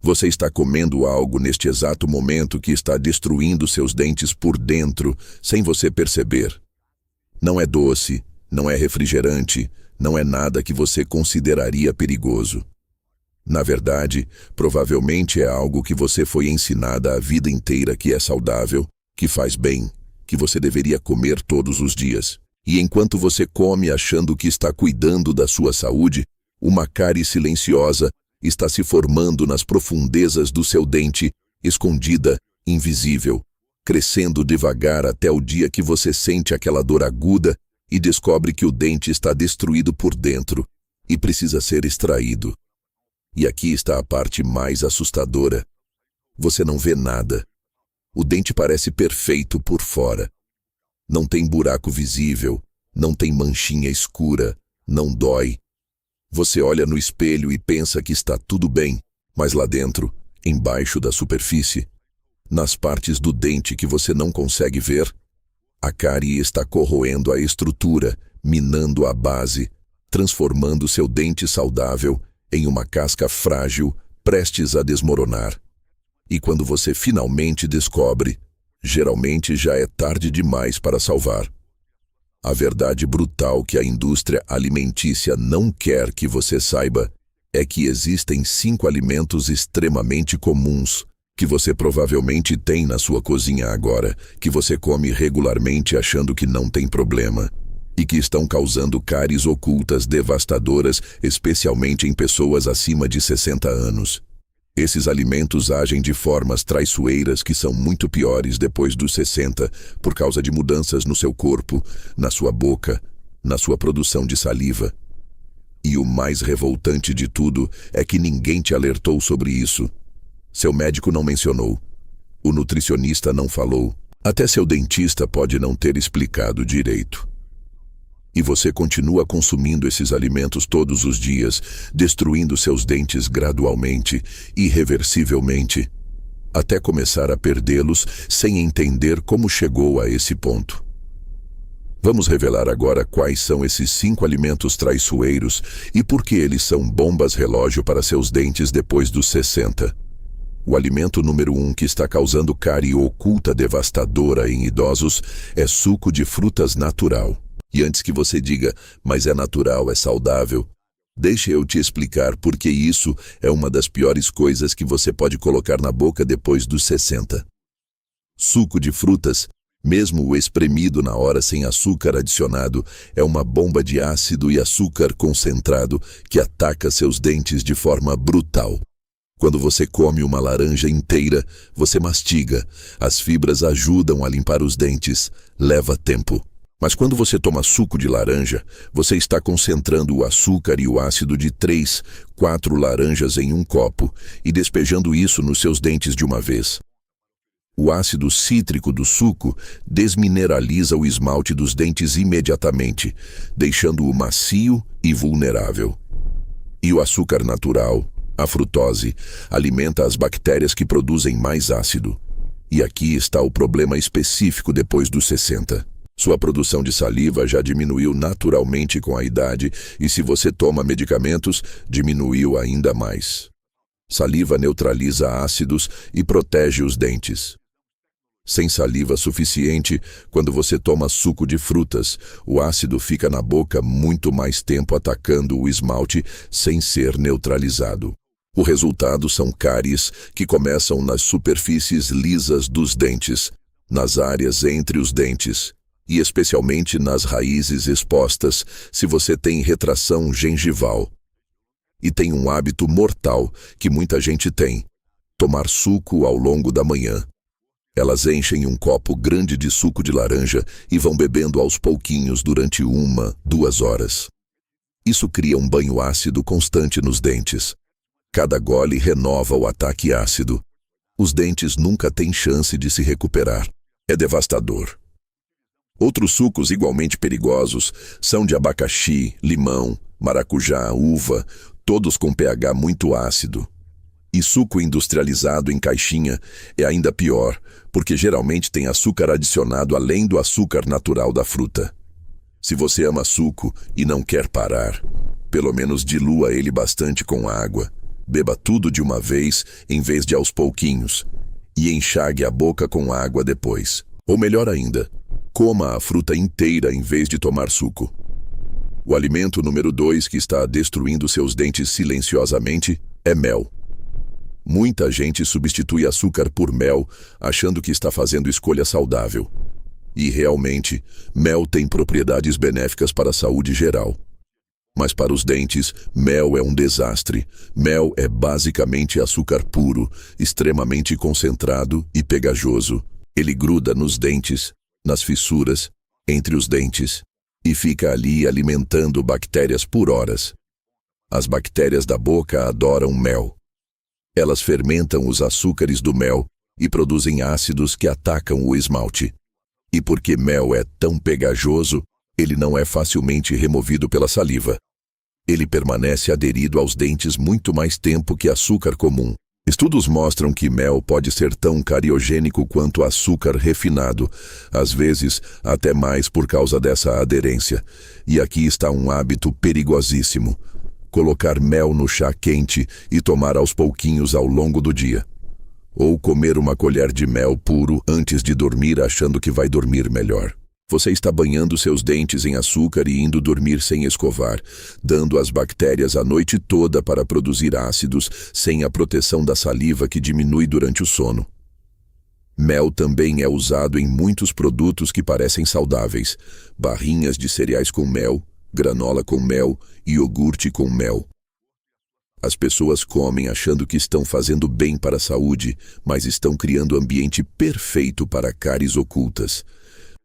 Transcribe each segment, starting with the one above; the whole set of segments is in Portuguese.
Você está comendo algo neste exato momento que está destruindo seus dentes por dentro, sem você perceber. Não é doce, não é refrigerante, não é nada que você consideraria perigoso. Na verdade, provavelmente é algo que você foi ensinada a vida inteira que é saudável, que faz bem, que você deveria comer todos os dias. E enquanto você come achando que está cuidando da sua saúde, uma cárie silenciosa está se formando nas profundezas do seu dente, escondida, invisível, crescendo devagar até o dia que você sente aquela dor aguda e descobre que o dente está destruído por dentro e precisa ser extraído. E aqui está a parte mais assustadora. Você não vê nada. O dente parece perfeito por fora. Não tem buraco visível, não tem manchinha escura, não dói. Você olha no espelho e pensa que está tudo bem, mas lá dentro, embaixo da superfície, nas partes do dente que você não consegue ver, a cárie está corroendo a estrutura, minando a base, transformando seu dente saudável em uma casca frágil, prestes a desmoronar. E quando você finalmente descobre, geralmente já é tarde demais para salvar. A verdade brutal que a indústria alimentícia não quer que você saiba é que existem 5 alimentos extremamente comuns que você provavelmente tem na sua cozinha agora, que você come regularmente achando que não tem problema, e que estão causando cáries ocultas devastadoras, especialmente em pessoas acima de 60 anos. Esses alimentos agem de formas traiçoeiras que são muito piores depois dos 60, por causa de mudanças no seu corpo, na sua boca, na sua produção de saliva. E o mais revoltante de tudo é que ninguém te alertou sobre isso. Seu médico não mencionou. O nutricionista não falou. Até seu dentista pode não ter explicado direito. E você continua consumindo esses alimentos todos os dias, destruindo seus dentes gradualmente, irreversivelmente, até começar a perdê-los sem entender como chegou a esse ponto. Vamos revelar agora quais são esses 5 alimentos traiçoeiros e por que eles são bombas relógio para seus dentes depois dos 60. O alimento número 1 que está causando cárie oculta devastadora em idosos é suco de frutas natural. E antes que você diga, mas é natural, é saudável, deixe eu te explicar por que isso é uma das piores coisas que você pode colocar na boca depois dos 60. Suco de frutas, mesmo o espremido na hora sem açúcar adicionado, é uma bomba de ácido e açúcar concentrado que ataca seus dentes de forma brutal. Quando você come uma laranja inteira, você mastiga, as fibras ajudam a limpar os dentes, leva tempo. Mas quando você toma suco de laranja, você está concentrando o açúcar e o ácido de 3, 4 laranjas em um copo e despejando isso nos seus dentes de uma vez. O ácido cítrico do suco desmineraliza o esmalte dos dentes imediatamente, deixando-o macio e vulnerável. E o açúcar natural, a frutose, alimenta as bactérias que produzem mais ácido. E aqui está o problema específico depois dos 60. Sua produção de saliva já diminuiu naturalmente com a idade e se você toma medicamentos, diminuiu ainda mais. Saliva neutraliza ácidos e protege os dentes. Sem saliva suficiente, quando você toma suco de frutas, o ácido fica na boca muito mais tempo atacando o esmalte sem ser neutralizado. O resultado são cáries que começam nas superfícies lisas dos dentes, nas áreas entre os dentes, e especialmente nas raízes expostas se você tem retração gengival. E tem um hábito mortal que muita gente tem: tomar suco ao longo da manhã. Elas enchem um copo grande de suco de laranja e vão bebendo aos pouquinhos durante 1, 2 horas. Isso cria um banho ácido constante nos dentes. Cada gole renova o ataque ácido. Os dentes nunca têm chance de se recuperar. É devastador. Outros sucos igualmente perigosos são de abacaxi, limão, maracujá, uva, todos com pH muito ácido. E suco industrializado em caixinha é ainda pior, porque geralmente tem açúcar adicionado além do açúcar natural da fruta. Se você ama suco e não quer parar, pelo menos dilua ele bastante com água. Beba tudo de uma vez, em vez de aos pouquinhos. E enxague a boca com água depois. Ou melhor ainda, coma a fruta inteira em vez de tomar suco. O alimento número 2 que está destruindo seus dentes silenciosamente é mel. Muita gente substitui açúcar por mel, achando que está fazendo escolha saudável. E realmente, mel tem propriedades benéficas para a saúde geral. Mas para os dentes, mel é um desastre. Mel é basicamente açúcar puro, extremamente concentrado e pegajoso. Ele gruda nos dentes, nas fissuras, entre os dentes, e fica ali alimentando bactérias por horas. As bactérias da boca adoram mel. Elas fermentam os açúcares do mel e produzem ácidos que atacam o esmalte. E porque mel é tão pegajoso, ele não é facilmente removido pela saliva. Ele permanece aderido aos dentes muito mais tempo que açúcar comum. Estudos mostram que mel pode ser tão cariogênico quanto açúcar refinado, às vezes até mais por causa dessa aderência. E aqui está um hábito perigosíssimo: colocar mel no chá quente e tomar aos pouquinhos ao longo do dia. Ou comer uma colher de mel puro antes de dormir achando que vai dormir melhor. Você está banhando seus dentes em açúcar e indo dormir sem escovar, dando às bactérias a noite toda para produzir ácidos sem a proteção da saliva que diminui durante o sono. Mel também é usado em muitos produtos que parecem saudáveis: barrinhas de cereais com mel, granola com mel e iogurte com mel. As pessoas comem achando que estão fazendo bem para a saúde, mas estão criando o ambiente perfeito para cáries ocultas.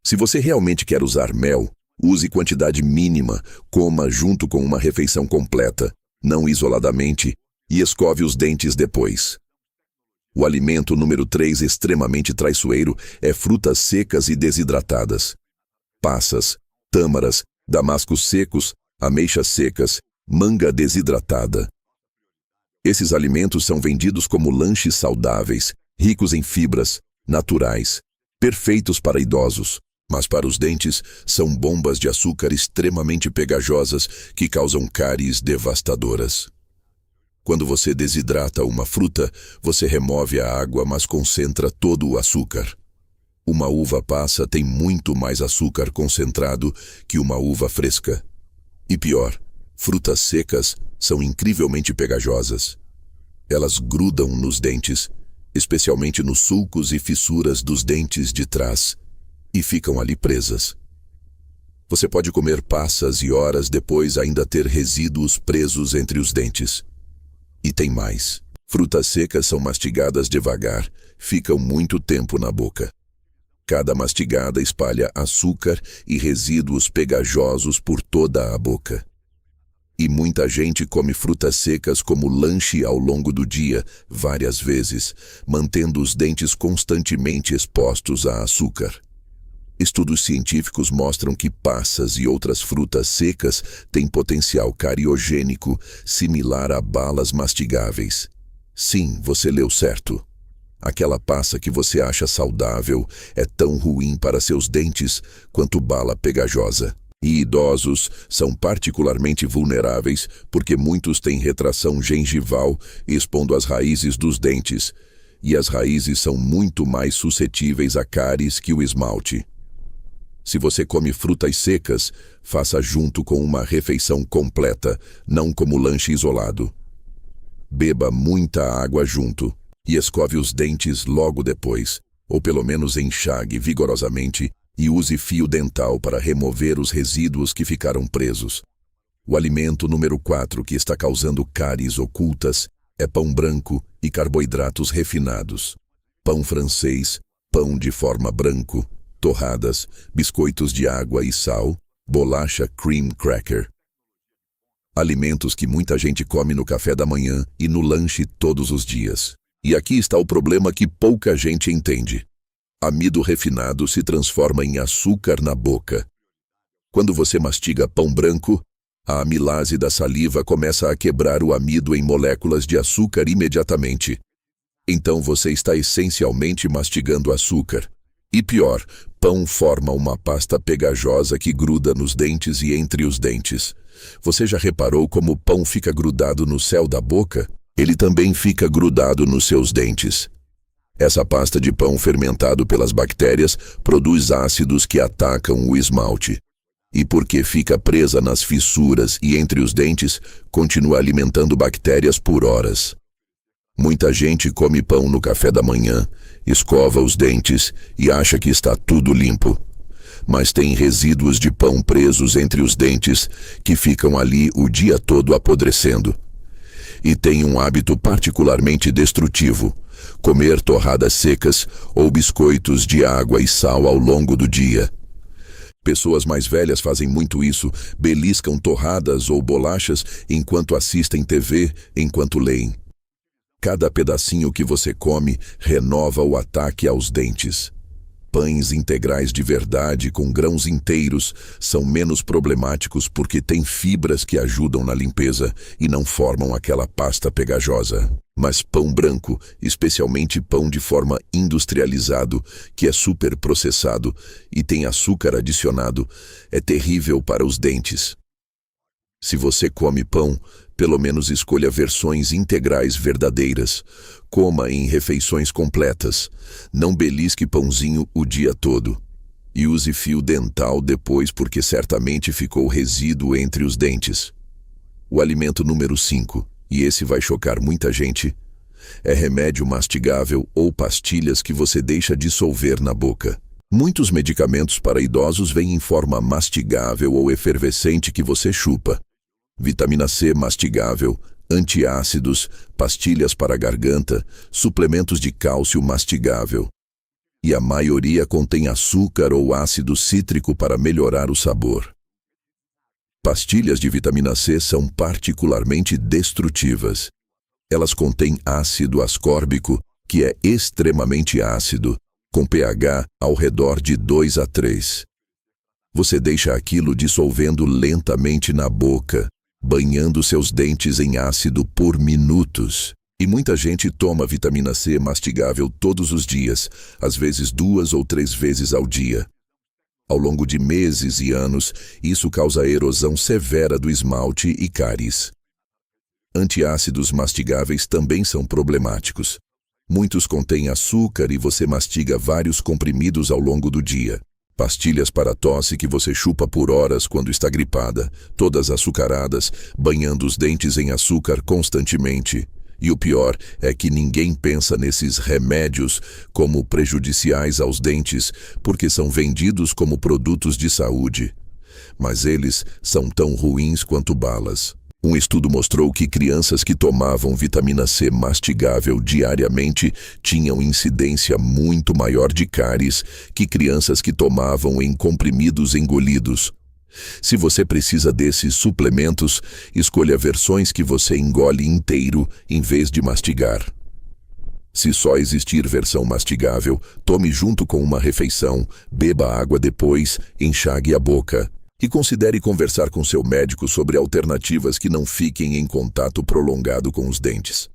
Se você realmente quer usar mel, use quantidade mínima, coma junto com uma refeição completa, não isoladamente, e escove os dentes depois. O alimento número 3 extremamente traiçoeiro é frutas secas e desidratadas. Passas, tâmaras, damascos secos, ameixas secas, manga desidratada. Esses alimentos são vendidos como lanches saudáveis, ricos em fibras, naturais, perfeitos para idosos. Mas para os dentes, são bombas de açúcar extremamente pegajosas que causam cáries devastadoras. Quando você desidrata uma fruta, você remove a água, mas concentra todo o açúcar. Uma uva passa tem muito mais açúcar concentrado que uma uva fresca. E pior, frutas secas são incrivelmente pegajosas. Elas grudam nos dentes, especialmente nos sulcos e fissuras dos dentes de trás, e ficam ali presas. Você pode comer passas e horas depois ainda ter resíduos presos entre os dentes. E tem mais. Frutas secas são mastigadas devagar, ficam muito tempo na boca. Cada mastigada espalha açúcar e resíduos pegajosos por toda a boca. E muita gente come frutas secas como lanche ao longo do dia, várias vezes, mantendo os dentes constantemente expostos a açúcar. Estudos científicos mostram que passas e outras frutas secas têm potencial cariogênico similar a balas mastigáveis. Sim, você leu certo. Aquela passa que você acha saudável é tão ruim para seus dentes quanto bala pegajosa. E idosos são particularmente vulneráveis porque muitos têm retração gengival expondo as raízes dos dentes, e as raízes são muito mais suscetíveis a cáries que o esmalte. Se você come frutas secas, faça junto com uma refeição completa, não como lanche isolado. Beba muita água junto e escove os dentes logo depois, ou pelo menos enxague vigorosamente e use fio dental para remover os resíduos que ficaram presos. O alimento número 4 que está causando cáries ocultas é pão branco e carboidratos refinados. Pão francês, pão de forma branco, torradas, biscoitos de água e sal, bolacha cream cracker. Alimentos que muita gente come no café da manhã e no lanche todos os dias. E aqui está o problema que pouca gente entende. Amido refinado se transforma em açúcar na boca. Quando você mastiga pão branco, a amilase da saliva começa a quebrar o amido em moléculas de açúcar imediatamente. Então você está essencialmente mastigando açúcar. E pior, pão forma uma pasta pegajosa que gruda nos dentes e entre os dentes. Você já reparou como o pão fica grudado no céu da boca? Ele também fica grudado nos seus dentes. Essa pasta de pão fermentado pelas bactérias produz ácidos que atacam o esmalte. E porque fica presa nas fissuras e entre os dentes, continua alimentando bactérias por horas. Muita gente come pão no café da manhã, escova os dentes e acha que está tudo limpo. Mas tem resíduos de pão presos entre os dentes que ficam ali o dia todo apodrecendo. E tem um hábito particularmente destrutivo: comer torradas secas ou biscoitos de água e sal ao longo do dia. Pessoas mais velhas fazem muito isso, beliscam torradas ou bolachas enquanto assistem TV, enquanto leem. Cada pedacinho que você come renova o ataque aos dentes. Pães integrais de verdade com grãos inteiros são menos problemáticos porque têm fibras que ajudam na limpeza e não formam aquela pasta pegajosa. Mas pão branco, especialmente pão de forma industrializado, que é super processado e tem açúcar adicionado, é terrível para os dentes. Se você come pão, pelo menos escolha versões integrais verdadeiras. Coma em refeições completas. Não belisque pãozinho o dia todo. E use fio dental depois porque certamente ficou resíduo entre os dentes. O alimento número 5, e esse vai chocar muita gente, é remédio mastigável ou pastilhas que você deixa dissolver na boca. Muitos medicamentos para idosos vêm em forma mastigável ou efervescente que você chupa. Vitamina C mastigável, antiácidos, pastilhas para a garganta, suplementos de cálcio mastigável. E a maioria contém açúcar ou ácido cítrico para melhorar o sabor. Pastilhas de vitamina C são particularmente destrutivas. Elas contêm ácido ascórbico, que é extremamente ácido, com pH ao redor de 2 a 3. Você deixa aquilo dissolvendo lentamente na boca, banhando seus dentes em ácido por minutos. E muita gente toma vitamina C mastigável todos os dias, às vezes 2 ou 3 vezes ao dia. Ao longo de meses e anos, isso causa erosão severa do esmalte e cáries. Antiácidos mastigáveis também são problemáticos. Muitos contêm açúcar e você mastiga vários comprimidos ao longo do dia. Pastilhas para tosse que você chupa por horas quando está gripada, todas açucaradas, banhando os dentes em açúcar constantemente. E o pior é que ninguém pensa nesses remédios como prejudiciais aos dentes porque são vendidos como produtos de saúde. Mas eles são tão ruins quanto balas. Um estudo mostrou que crianças que tomavam vitamina C mastigável diariamente tinham incidência muito maior de cáries que crianças que tomavam em comprimidos engolidos. Se você precisa desses suplementos, escolha versões que você engole inteiro em vez de mastigar. Se só existir versão mastigável, tome junto com uma refeição, beba água depois, enxague a boca. E considere conversar com seu médico sobre alternativas que não fiquem em contato prolongado com os dentes.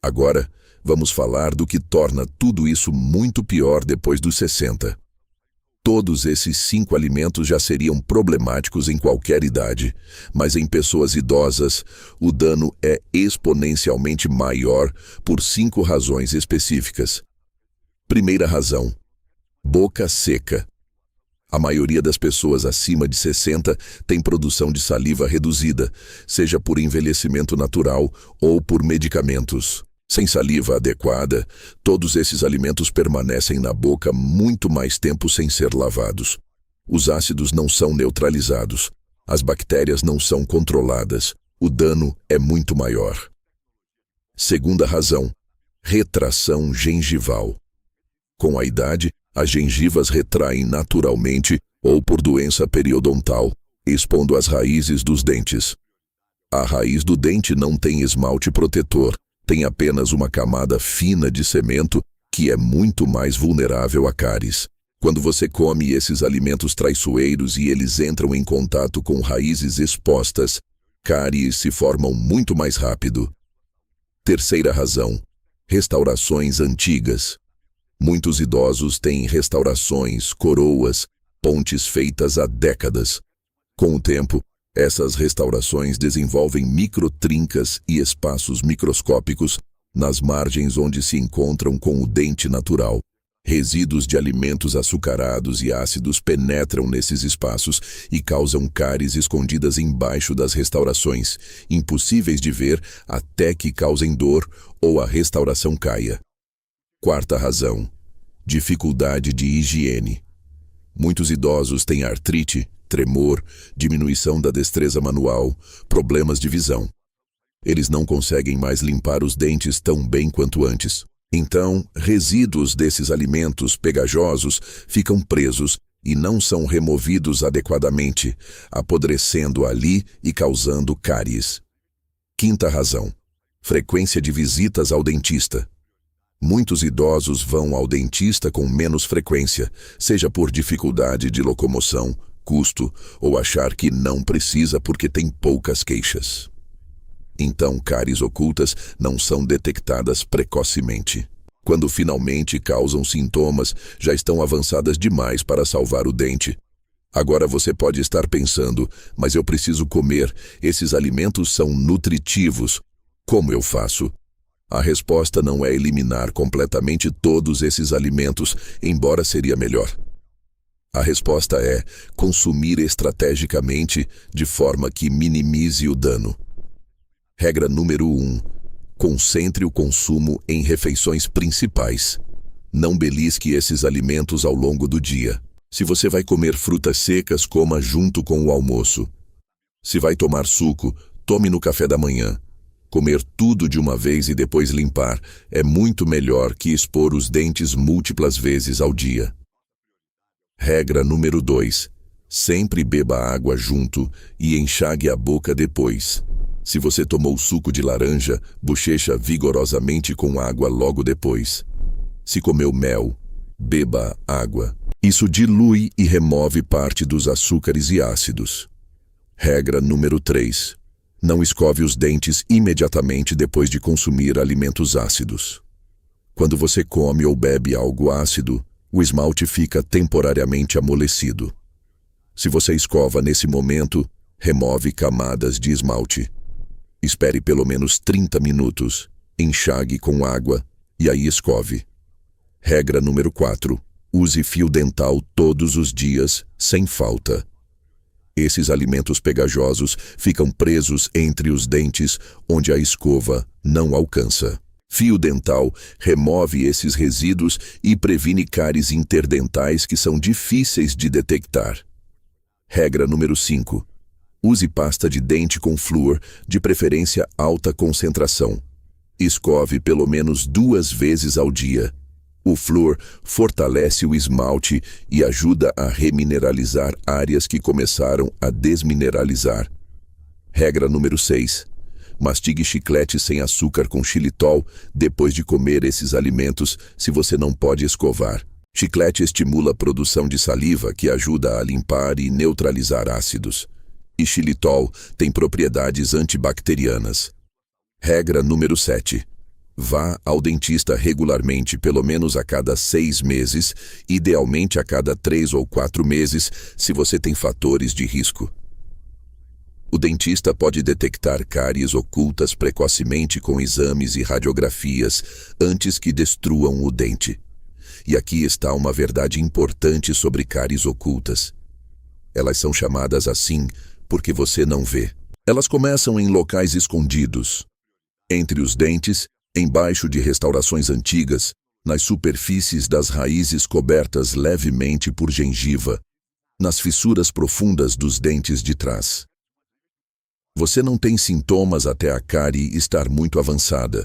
Agora, vamos falar do que torna tudo isso muito pior depois dos 60. Todos esses 5 alimentos já seriam problemáticos em qualquer idade, mas em pessoas idosas, o dano é exponencialmente maior por 5 razões específicas. Primeira razão: boca seca. A maioria das pessoas acima de 60 tem produção de saliva reduzida, seja por envelhecimento natural ou por medicamentos. Sem saliva adequada, todos esses alimentos permanecem na boca muito mais tempo sem ser lavados. Os ácidos não são neutralizados, as bactérias não são controladas, o dano é muito maior. Segunda razão: retração gengival. Com a idade, as gengivas retraem naturalmente ou por doença periodontal, expondo as raízes dos dentes. A raiz do dente não tem esmalte protetor, tem apenas uma camada fina de cimento que é muito mais vulnerável a cáries. Quando você come esses alimentos traiçoeiros e eles entram em contato com raízes expostas, cáries se formam muito mais rápido. Terceira razão: restaurações antigas. Muitos idosos têm restaurações, coroas, pontes feitas há décadas. Com o tempo, Essas restaurações desenvolvem microtrincas e espaços microscópicos nas margens onde se encontram com o dente natural. Resíduos de alimentos açucarados e ácidos penetram nesses espaços e causam cáries escondidas embaixo das restaurações, impossíveis de ver até que causem dor ou a restauração caia. Quarta razão: dificuldade de higiene. Muitos idosos têm artrite, tremor, diminuição da destreza manual, problemas de visão. Eles não conseguem mais limpar os dentes tão bem quanto antes. Então, resíduos desses alimentos pegajosos ficam presos e não são removidos adequadamente, apodrecendo ali e causando cáries. Quinta razão: frequência de visitas ao dentista. Muitos idosos vão ao dentista com menos frequência, seja por dificuldade de locomoção, custo ou achar que não precisa porque tem poucas queixas. Então, cáries ocultas não são detectadas precocemente. Quando finalmente causam sintomas, já estão avançadas demais para salvar o dente. Agora você pode estar pensando, mas eu preciso comer, esses alimentos são nutritivos. Como eu faço? A resposta não é eliminar completamente todos esses alimentos, embora seria melhor. A resposta é consumir estrategicamente, de forma que minimize o dano. Regra número 1. Concentre o consumo em refeições principais. Não belisque esses alimentos ao longo do dia. Se você vai comer frutas secas, coma junto com o almoço. Se vai tomar suco, tome no café da manhã. Comer tudo de uma vez e depois limpar é muito melhor que expor os dentes múltiplas vezes ao dia. Regra número 2. Sempre beba água junto e enxague a boca depois. Se você tomou suco de laranja, bochecha vigorosamente com água logo depois. Se comeu mel, beba água. Isso dilui e remove parte dos açúcares e ácidos. Regra número 3. Não escove os dentes imediatamente depois de consumir alimentos ácidos. Quando você come ou bebe algo ácido, o esmalte fica temporariamente amolecido. Se você escova nesse momento, remove camadas de esmalte. Espere pelo menos 30 minutos, enxague com água e aí escove. Regra número 4. Use fio dental todos os dias, sem falta. Esses alimentos pegajosos ficam presos entre os dentes, onde a escova não alcança. Fio dental remove esses resíduos e previne cáries interdentais que são difíceis de detectar. Regra número 5. Use pasta de dente com flúor, de preferência alta concentração. Escove pelo menos 2 vezes ao dia. O flúor fortalece o esmalte e ajuda a remineralizar áreas que começaram a desmineralizar. Regra número 6. Mastigue chiclete sem açúcar com xilitol depois de comer esses alimentos se você não pode escovar. Chiclete estimula a produção de saliva que ajuda a limpar e neutralizar ácidos. E xilitol tem propriedades antibacterianas. Regra número 7. Vá ao dentista regularmente, pelo menos a cada 6 meses, idealmente a cada 3 ou 4 meses, se você tem fatores de risco. O dentista pode detectar cáries ocultas precocemente com exames e radiografias antes que destruam o dente. E aqui está uma verdade importante sobre cáries ocultas. Elas são chamadas assim porque você não vê. Elas começam em locais escondidos, entre os dentes, embaixo de restaurações antigas, nas superfícies das raízes cobertas levemente por gengiva, nas fissuras profundas dos dentes de trás. Você não tem sintomas até a cárie estar muito avançada,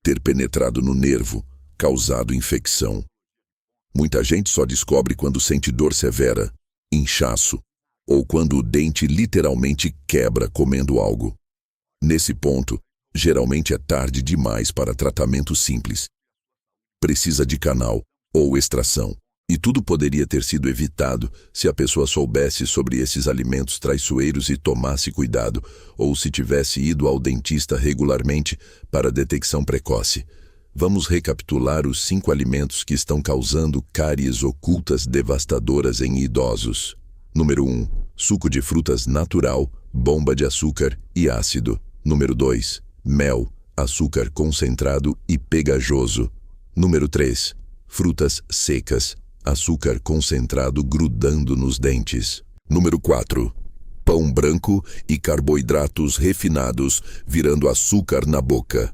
ter penetrado no nervo, causado infecção. Muita gente só descobre quando sente dor severa, inchaço, ou quando o dente literalmente quebra comendo algo. Nesse ponto, geralmente é tarde demais para tratamento simples. Precisa de canal ou extração. E tudo poderia ter sido evitado se a pessoa soubesse sobre esses alimentos traiçoeiros e tomasse cuidado, ou se tivesse ido ao dentista regularmente para detecção precoce. Vamos recapitular os 5 alimentos que estão causando cáries ocultas devastadoras em idosos. Número 1. Suco de frutas natural, bomba de açúcar e ácido. Número 2, mel, açúcar concentrado e pegajoso. Número 3, frutas secas, açúcar concentrado grudando nos dentes. Número 4, pão branco e carboidratos refinados virando açúcar na boca.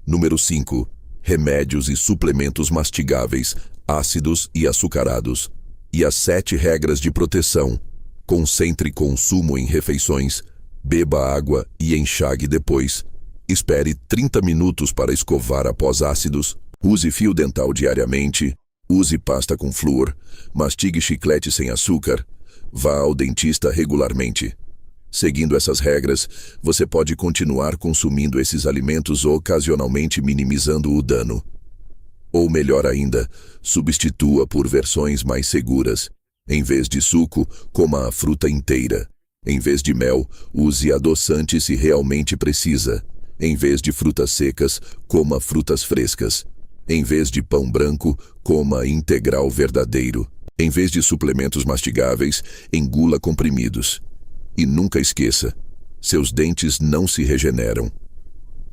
Número 5, remédios e suplementos mastigáveis, ácidos e açucarados. E as 7 regras de proteção. Concentre consumo em refeições, beba água e enxague depois. Espere 30 minutos para escovar após ácidos. Use fio dental diariamente. Use pasta com flúor. Mastigue chiclete sem açúcar. Vá ao dentista regularmente. Seguindo essas regras, você pode continuar consumindo esses alimentos ocasionalmente minimizando o dano. Ou melhor ainda, substitua por versões mais seguras. Em vez de suco, coma a fruta inteira. Em vez de mel, use adoçante se realmente precisa. Em vez de frutas secas, coma frutas frescas. Em vez de pão branco, coma integral verdadeiro. Em vez de suplementos mastigáveis, engula comprimidos. E nunca esqueça, seus dentes não se regeneram.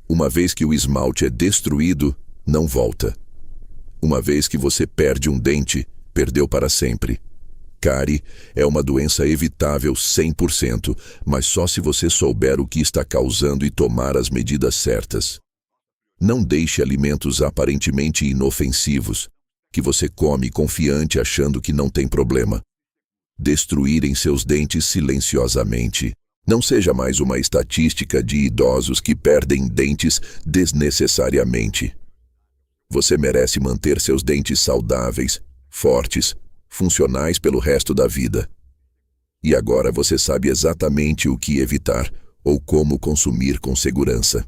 Uma vez que o esmalte é destruído, não volta. Uma vez que você perde um dente, perdeu para sempre. Cárie é uma doença evitável 100%, mas só se você souber o que está causando e tomar as medidas certas. Não deixe alimentos aparentemente inofensivos, que você come confiante achando que não tem problema, destruírem seus dentes silenciosamente. Não seja mais uma estatística de idosos que perdem dentes desnecessariamente. Você merece manter seus dentes saudáveis, fortes, funcionais pelo resto da vida. E agora você sabe exatamente o que evitar ou como consumir com segurança.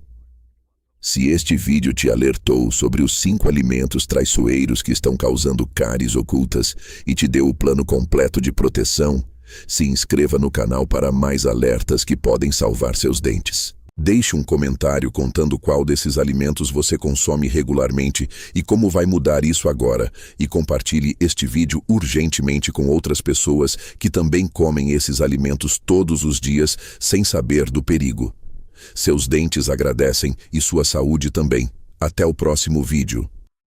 Se este vídeo te alertou sobre os 5 alimentos traiçoeiros que estão causando cáries ocultas e te deu o plano completo de proteção, se inscreva no canal para mais alertas que podem salvar seus dentes. Deixe um comentário contando qual desses alimentos você consome regularmente e como vai mudar isso agora, e compartilhe este vídeo urgentemente com outras pessoas que também comem esses alimentos todos os dias sem saber do perigo. Seus dentes agradecem e sua saúde também. Até o próximo vídeo.